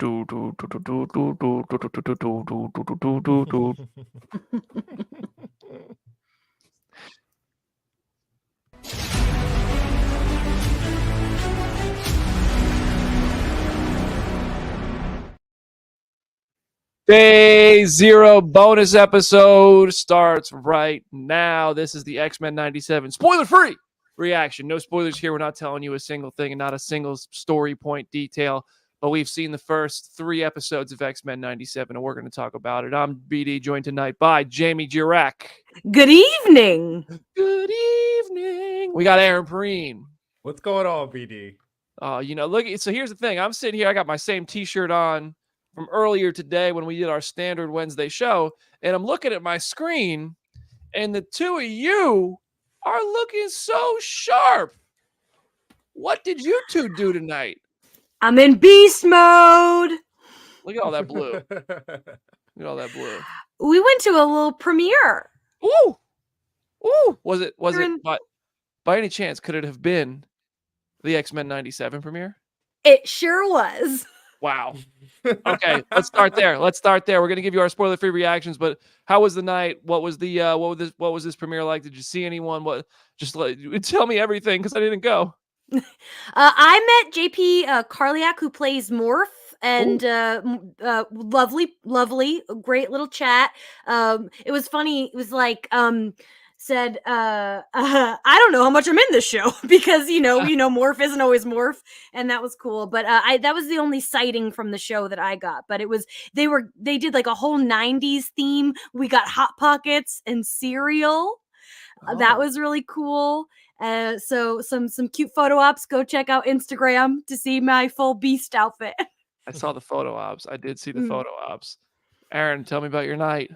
Day 0 bonus episode starts right now. This is the X-Men 97 spoiler-free reaction. No spoilers here. We're not telling you a single thing and not a single story point detail, but we've seen the first 3 episodes of X-Men 97, and we're going to talk about it. I'm BD, joined tonight by Jamie Jurek. Good evening. Good evening. We got Aaron Preen. What's going on, BD? Look, so here's the thing. I'm sitting here. I got my same t-shirt on from earlier today when we did our standard Wednesday show, and I'm looking at my screen, and the two of you are looking so sharp. What did you two do tonight? I'm in beast mode. Look at all that blue. Look at all that blue. We went to a little premiere. Ooh. Was it by any chance, could it have been the X-Men 97 premiere? It sure was. Wow. Okay, let's start there. We're gonna give you our spoiler-free reactions. But how was the night? What was the what was this premiere like? Did you see anyone? Tell me everything because I didn't go. I met JP Karliak, who plays Morph, and lovely, great little chat. It was funny. It was like said, I don't know how much I'm in this show because Morph isn't always Morph, and that was cool. But that was the only sighting from the show that I got. But it was they did like a whole 90s theme. We got Hot Pockets and cereal. That was really cool. So some cute photo ops. Go check out Instagram to see my full Beast outfit. I saw the photo ops. I did see the photo ops. Aaron, tell me about your night.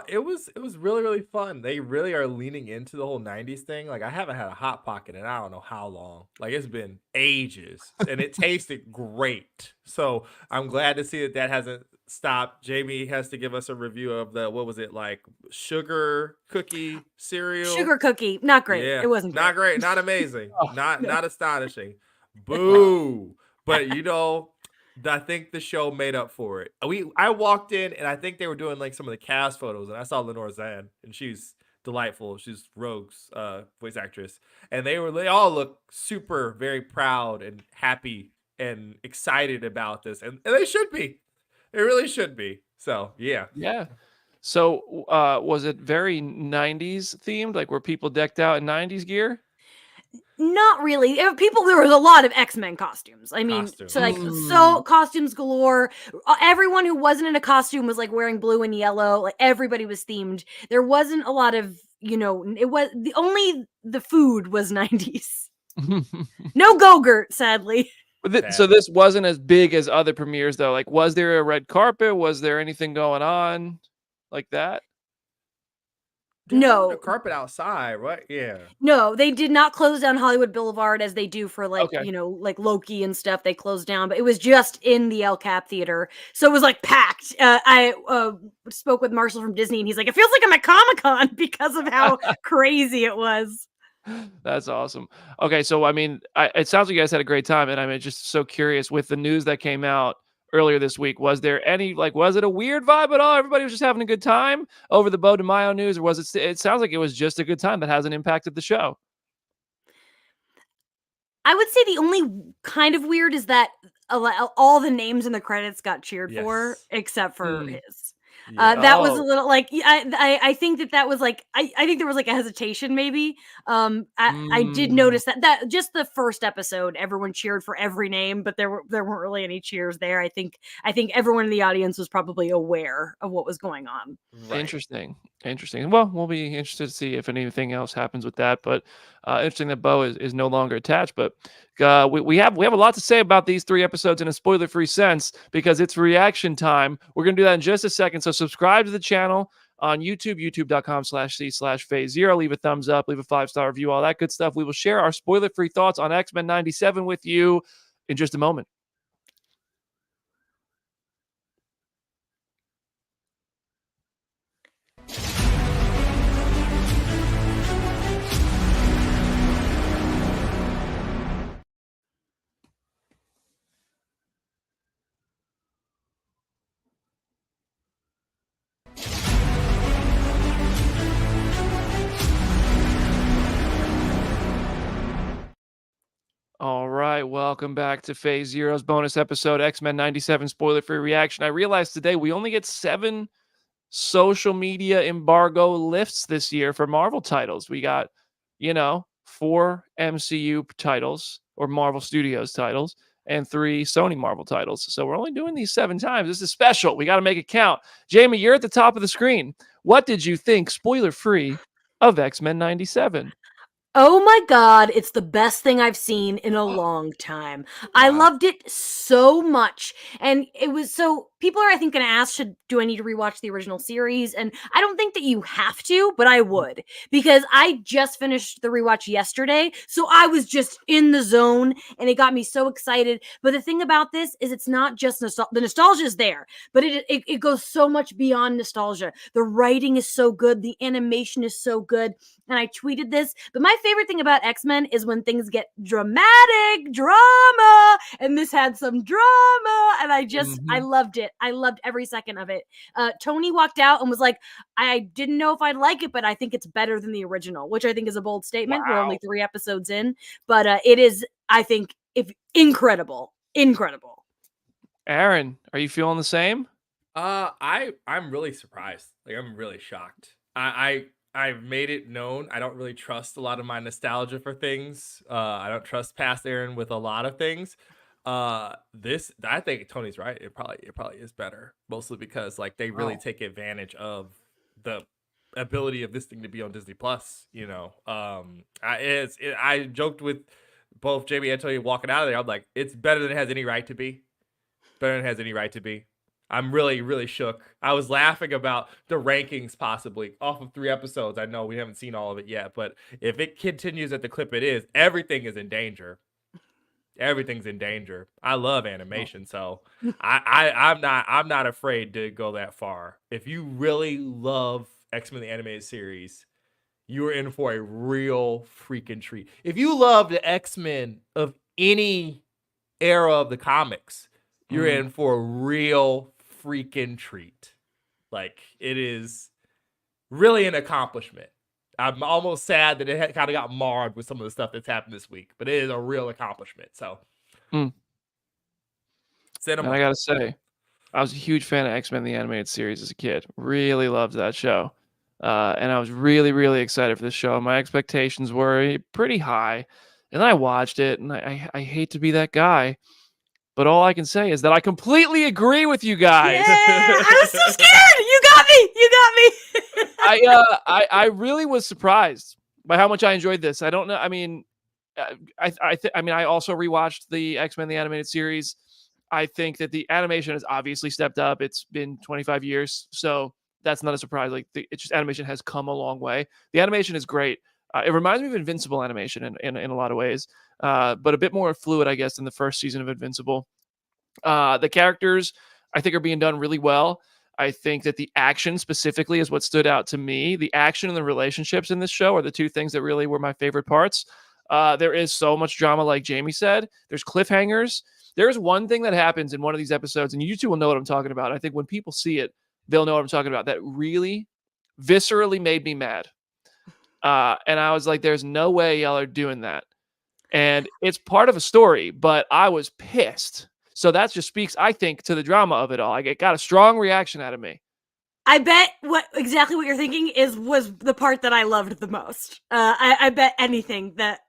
It was really, really fun. They really are leaning into the whole 90s thing. Like, I haven't had a Hot Pocket in I don't know how long. Like, it's been ages, and it tasted great. So I'm glad to see that hasn't stopped. Jamie has to give us a review of the, what was it, like sugar cookie cereal? Sugar cookie. Not great. Yeah, it wasn't not great. Not amazing. Not astonishing. Boo. But I think the show made up for it. I walked in and I think they were doing like some of the cast photos, and I saw Lenore Zan, and she's delightful. She's Rogue's voice actress, and they all look super, very proud and happy and excited about this, and they should be. They really should be. So yeah. So was it very 90s themed? Like, were people decked out in 90s gear? Not really. There was a lot of X-Men costumes. I mean, so costumes galore. Everyone who wasn't in a costume was like wearing blue and yellow. Like, everybody was themed. There wasn't a lot of, it was the food was 90s. No Go-Gurt, sadly. So this wasn't as big as other premieres, though. Like, was there a red carpet? Was there anything going on like that? No. The carpet outside, right? Yeah. No, they did not close down Hollywood Boulevard as they do for like Loki and stuff. They closed down, but it was just in the El Cap Theater, so it was like packed. I spoke with Marshall from Disney, and he's like, "It feels like I'm at Comic-Con because of how crazy it was." That's awesome. Okay, so I mean, it sounds like you guys had a great time, and I'm just so curious with the news that came out earlier this week. Was there any, was it a weird vibe at all? Everybody was just having a good time over the Bo DeMaio news, or was it sounds like it was just a good time that hasn't impacted the show? I would say the only kind of weird is that all the names in the credits got cheered for, except for his. That was a little like, I think that was like, I think there was like a hesitation maybe. I did notice that just the first episode, everyone cheered for every name, but there weren't really any cheers there. I think everyone in the audience was probably aware of what was going on. Right. Interesting. Well, we'll be interested to see if anything else happens with that, but interesting that Bo is no longer attached. But we have a lot to say about these 3 episodes in a spoiler-free sense because it's reaction time. We're going to do that in just a second. So subscribe to the channel on YouTube, youtube.com/c/phase0. Leave a thumbs up, leave a 5-star review, all that good stuff. We will share our spoiler-free thoughts on X-Men 97 with you in just a moment. All right, welcome back to Phase Zero's bonus episode, X-Men 97 spoiler-free reaction. I realized today we only get 7 social media embargo lifts this year for Marvel titles. We got, 4 MCU titles or Marvel Studios titles and 3 Sony Marvel titles. So we're only doing these 7 times. This is special. We got to make it count. Jamie, you're at the top of the screen. What did you think, spoiler-free, of X-Men 97? Oh my god, it's the best thing I've seen in a long time. I Wow. loved it so much. And it was so people are I think going to ask do I need to rewatch the original series? And I don't think that you have to, but I would because I just finished the rewatch yesterday. So I was just in the zone and it got me so excited. But the thing about this is it's not just the nostalgia is there, but it goes so much beyond nostalgia. The writing is so good, the animation is so good. And I tweeted this, but my favorite thing about X-Men is when things get dramatic, drama, and this had some drama, and I loved it. I loved every second of it. Tony walked out and was like, I didn't know if I'd like it, but I think it's better than the original, which I think is a bold statement. We're only 3 episodes in, but it is, I think, incredible. Aaron, are you feeling the same? I'm really surprised. Like, I'm really shocked. I've made it known I don't really trust a lot of my nostalgia for things. I don't trust past Aaron with a lot of things. I think Tony's right. It probably is better, mostly because like they really take advantage of the ability of this thing to be on Disney Plus. I joked with both Jamie and Tony walking out of there. I'm like, it's better than it has any right to be. Better than it has any right to be. I'm really, really shook. I was laughing about the rankings possibly off of 3 episodes. I know we haven't seen all of it yet, but if it continues at the clip it is, everything is in danger. Everything's in danger. I love animation, so I'm not afraid to go that far. If you really love X-Men the Animated Series, you're in for a real freaking treat. If you love the X-Men of any era of the comics, you're in for a real freaking treat. Like, it is really an accomplishment. I'm almost sad that it kind of got marred with some of the stuff that's happened this week, but it is a real accomplishment. So, And I gotta say, I was a huge fan of X-Men the Animated Series as a kid. Really loved that show. And I was really, really excited for this show. My expectations were pretty high. And then I watched it, and I hate to be that guy, but all I can say is that I completely agree with you guys. Yeah, I was so scared. You got me. I really was surprised by how much I enjoyed this. I don't know. I mean, I also rewatched the X-Men the Animated Series. I think that the animation has obviously stepped up. It's been 25 years, so that's not a surprise. Like, it's just animation has come a long way. The animation is great. It reminds me of Invincible animation in a lot of ways, but a bit more fluid, I guess, than the first season of Invincible. The characters, I think, are being done really well. I think that the action specifically is what stood out to me. The action and the relationships in this show are the 2 things that really were my favorite parts. There is so much drama, like Jamie said. There's cliffhangers. There's one thing that happens in one of these episodes, and you 2 will know what I'm talking about. I think when people see it, they'll know what I'm talking about. That really viscerally made me mad. And I was like, there's no way y'all are doing that. And it's part of a story, but I was pissed. So that just speaks, I think, to the drama of it all. It got a strong reaction out of me. I bet exactly what you're thinking was the part that I loved the most. I bet anything that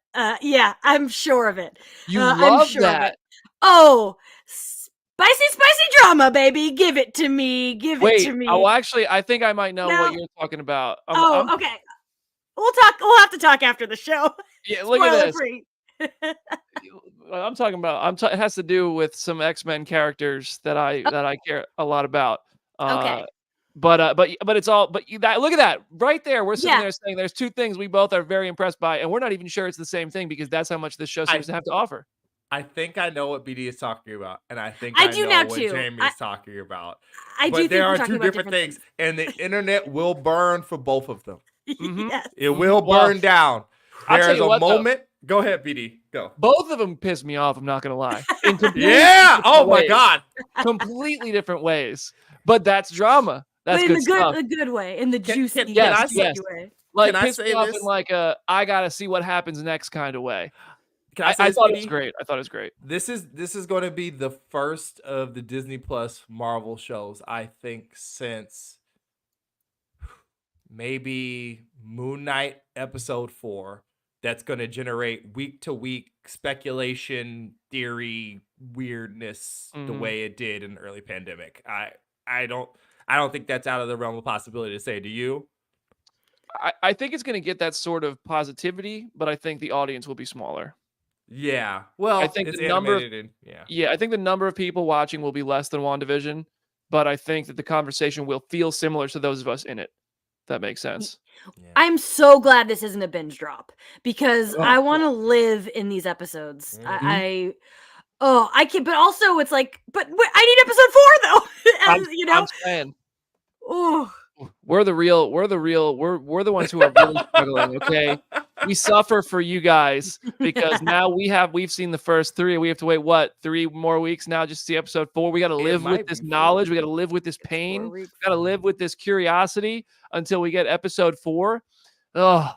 yeah, I'm sure of it. You love that. Oh, spicy drama, baby. Give it to me. Give it to me. Oh, actually, I think I might know what you're talking about. Okay. We'll have to talk after the show. Yeah, look at this. I'm talking about. It has to do with some X-Men characters that I care a lot about. Okay. But it's all. But look at that right there. We're sitting there saying there's 2 things we both are very impressed by, and we're not even sure it's the same thing because that's how much this show seems to have to offer. I think I know what BD is talking about, and I think I know what Jamie is talking about. But there are 2 different things, and the internet will burn for both of them. Yes. It will burn down. There's a moment. Go ahead, BD. Go. Both of them pissed me off. I'm not gonna lie. Yeah. Oh my god. Completely different ways. But that's drama. That's good stuff. The good way, in the juicy yes. way. Like, piss me off in like a I gotta see what happens next kind of way. Can I say I this, thought it was PD? great. I thought it was great. This is going to be the first of the Disney Plus Marvel shows, I think, since maybe Moon Knight episode 4, that's going to generate week to week speculation, theory, weirdness the Mhm. way it did in the early pandemic. I don't think that's out of the realm of possibility to say. Do you? I think it's gonna get that sort of positivity, but I think the audience will be smaller. Yeah. I Well, think it's the number of animated and yeah. Yeah, I think the number of people watching will be less than WandaVision, but I think that the conversation will feel similar to those of us in it. If that makes sense. Yeah. I'm so glad this isn't a binge drop because Oh, I want to live in these episodes. Mhm. I can't. But also, it's like, but I need episode 4 though. I'm As you I'm know, saying oh, we're the ones who are really struggling, okay? We suffer for you guys because now we've seen the first 3. We have to wait, what, 3 more weeks now just to see episode 4? We gotta It live with might this be 4. knowledge. We gotta live with this it's 4 pain. weeks. We gotta live with this curiosity until we get episode 4. Ugh.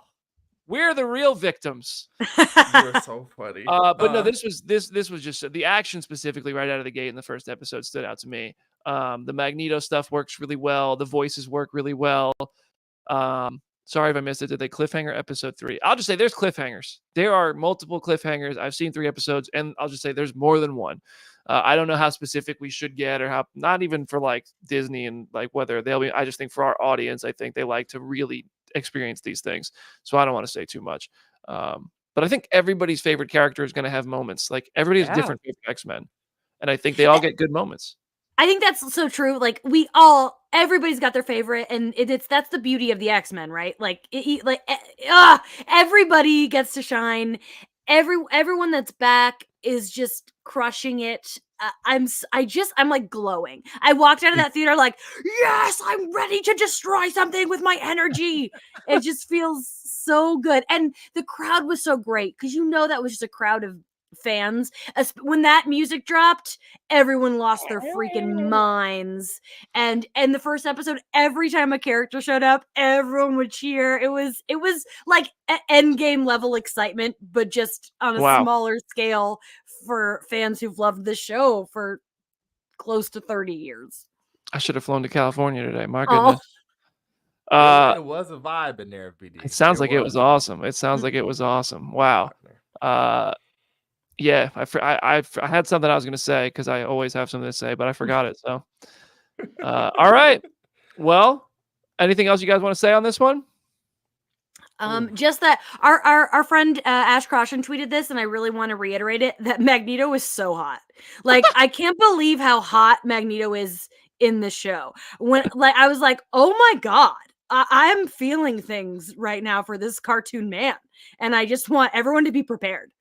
We're the real victims. You're so funny. But no, this was just the action specifically right out of the gate in the first episode stood out to me. The Magneto stuff works really well. The voices work really well. Sorry if I missed it. Did they cliffhanger episode 3? I'll just say there's cliffhangers. There are multiple cliffhangers. I've seen 3 episodes, and I'll just say there's more than one. I don't know how specific we should get, or how, not even for like Disney and like whether they'll be. I just think for our audience, I think they like to really experience these things. So I don't want to say too much. But I think everybody's favorite character is going to have moments. Like everybody has Yeah. different favorite X-Men, and I think they all get good moments. I think that's so true. Like everybody's got their favorite, and that's the beauty of the X-Men, right? Like everybody gets to shine. Everyone that's back is just crushing it. I'm like glowing. I walked out of that theater like, yes, I'm ready to destroy something with my energy. It just feels so good, and the crowd was so great because that was just a crowd of fans. When that music dropped, everyone lost their freaking minds. And the first episode, every time a character showed up, everyone would cheer. It was like end game level excitement, but just on a Wow. smaller scale for fans who've loved the show for close to 30 years. I should have flown to California today. My Oh, goodness. Uh, It was a vibe in there, BD. it sounds There like it was awesome. It sounds like it was awesome. Wow. Yeah, I had something I was gonna say because I always have something to say, but I forgot it. So, all right. Well, anything else you guys want to say on this one? just that our friend Ash Croshan tweeted this, and I really want to reiterate it, that Magneto is so hot. Like, I can't believe how hot Magneto is in the show. When I was like, oh my god, I'm feeling things right now for this cartoon man, and I just want everyone to be prepared.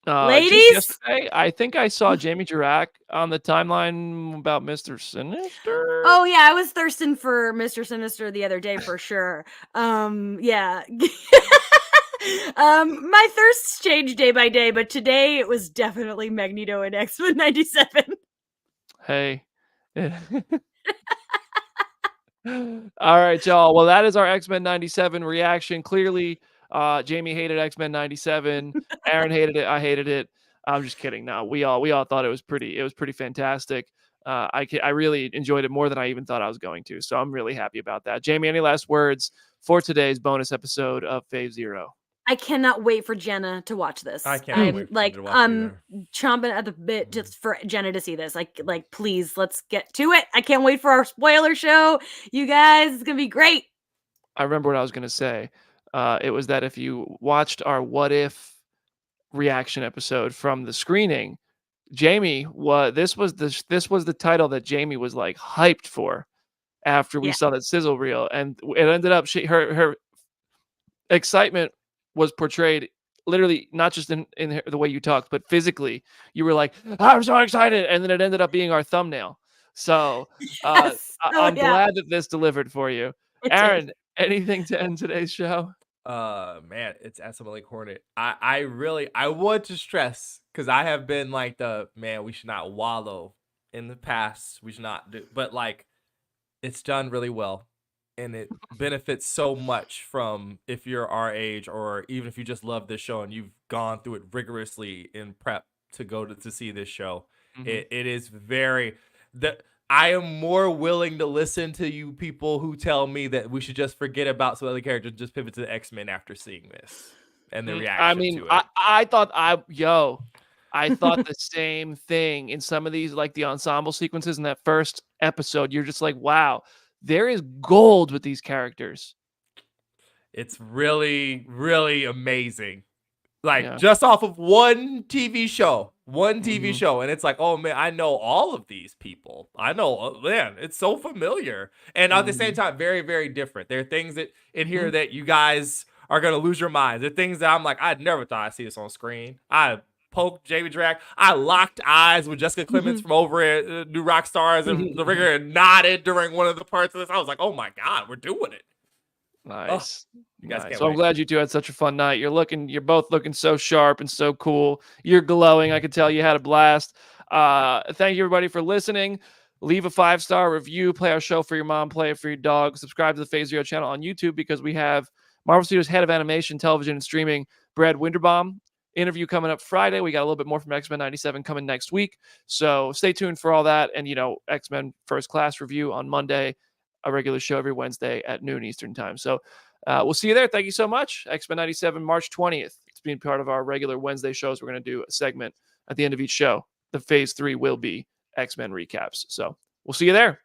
Just Ladies, yesterday, I think I saw Jamie Jirak on the timeline about Mr. Sinister. oh yeah, I was thirsting for Mr. Sinister the other day for sure. Yeah. My thirsts change day by day, but today it was definitely Magneto and X-Men 97. Hey. All right, y'all. Well, that is our X-Men 97 reaction. Clearly, Jamie hated X-Men 97. Aaron hated it. I hated it. I'm just kidding. No, we all thought it was pretty fantastic. I really enjoyed it more than I even thought I was going to. So I'm really happy about that. Jamie, any last words for today's bonus episode of Phase Zero? I cannot wait for Jenna to watch this. I can't I'm wait for like you to watch it either. chomping at the bit just for Jenna to see this. Like please, let's get to it. I can't wait for our spoiler show. You guys, it's gonna be great. I remember what I was going to say. It was that if you watched our What If reaction episode from the screening, Jamie, this was the title that Jamie was like hyped for after we Yeah. saw that sizzle reel, and it ended up her excitement was portrayed literally not just in the way you talked, but physically. You were like, I'm so excited, and then it ended up being our thumbnail. So Yes. I'm glad that this delivered for you. It Aaron, did. anything to end today's show? Man, it's SMLA Hornet. I want to stress, because I have been like we should not wallow in the past. We should not do, but like, it's done really well. and it benefits so much from if you're our age, or even if you just love this show and you've gone through it rigorously in prep to go to see this show. It is very I am more willing to listen to you people who tell me that we should just forget about some other characters and just pivot to the X-Men after seeing this and the reaction I mean, to it. I thought I thought the same thing in some of these, like the ensemble sequences in that first episode. You're just like, wow, there is gold with these characters. It's really, really amazing. Like Yeah. just off of one TV show, Mhm. show. And it's like, oh man, I know all of these people. I know, man, it's so familiar. And at the same Mhm. time, very, very different. There are things that in here Mhm. that you guys are going to lose your minds. There are things that I'm like, I never thought I'd see this on screen. I poked Jamie Drack. I locked eyes with Jessica Clemens Mhm. from over at New Rock Stars and The Ringer and nodded during one of the parts of this. I was like, oh my God, we're doing it. Oh, Nice. you guys Nice. can't So I'm wait. glad you two had such a fun night. You're both looking so sharp and so cool. You're glowing. I could tell you had a blast. Thank you everybody for listening. Leave a 5-star review, play our show for your mom, play it for your dog. Subscribe to the Phase Zero channel on YouTube because we have Marvel Studios head of animation, television, and streaming, Brad Winderbaum. Interview coming up Friday. We got a little bit more from X-Men 97 coming next week. So stay tuned for all that. And, X-Men First Class review on Monday, a regular show every Wednesday at noon Eastern time. So we'll see you there. Thank you so much. X-Men 97, March 20th. It's being part of our regular Wednesday shows. We're going to do a segment at the end of each show. The Phase 3 will be X-Men recaps. So we'll see you there.